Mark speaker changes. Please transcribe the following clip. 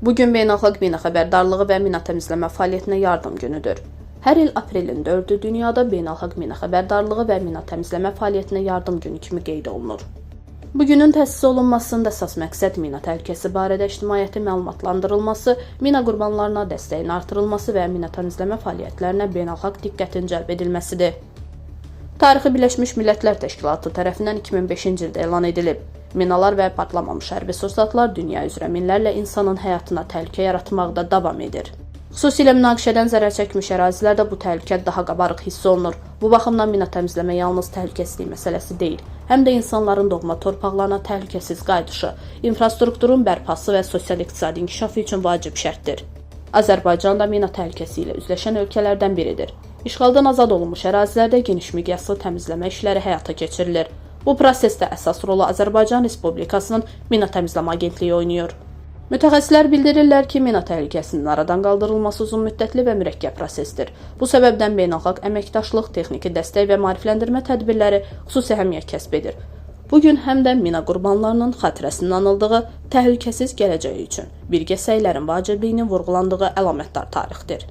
Speaker 1: Bugün Beynəlxalq Mina Xəbərdarlığı və Mina Təmizləmə fəaliyyətinə yardım günüdür. Hər il aprelin 4-ü dünyada Beynəlxalq Mina Xəbərdarlığı və Mina Təmizləmə fəaliyyətinə yardım günü kimi qeyd olunur. Bu günün təsis olunmasında əsas məqsəd mina təhlükəsi barədə ictimaiyyəti məlumatlandırılması, mina qurbanlarına dəstəyin artırılması və mina təmizləmə fəaliyyətlərinə beynəlxalq diqqətin cəlb edilməsidir. Tarixi Birləşmiş Millətlər Təşkilatı tərəfindən 2005-ci ildə elan edilib. Minalar və patlamamış hərbi sursatlar dünya üzrə minlərlə insanın həyatına təhlükə yaratmaqda davam edir. Xüsusilə münaqişədən zərər çəkmiş ərazilərdə bu təhlükə daha qabarıq hiss olunur. Bu baxımdan mina təmizləmə yalnız təhlükəsizlik məsələsi deyil, həm də insanların doğma torpaqlarına təhlükəsiz qayıdışı, infrastrukturun bərpası və sosial-iqtisadi inkişafı üçün vacib şərtdir. Azərbaycan da mina təhlükəsi ilə üzləşən ölkələrdən biridir. İşğaldan azad olunmuş ərazilərdə geniş miqyaslı təmizləmə işləri həyata keçirilir. Bu prosesdə əsas rolu Azərbaycan Respublikasının Mina Təmizləmə Agentliyi oynayır. Mütəxəssislər bildirirlər ki, mina təhlükəsinin aradan qaldırılması uzunmüddətli və mürəkkəb prosesdir. Bu səbəbdən beynəlxalq əməkdaşlıq, texniki dəstək və maarifləndirmə tədbirləri xüsusi əhəmiyyət kəsb edir. Bu gün həm də mina qurbanlarının xatirəsinin anıldığı, təhlükəsiz gələcəyi üçün birgə səylərin vacibliyinin vurğulandığı əlamətdar tarixdir.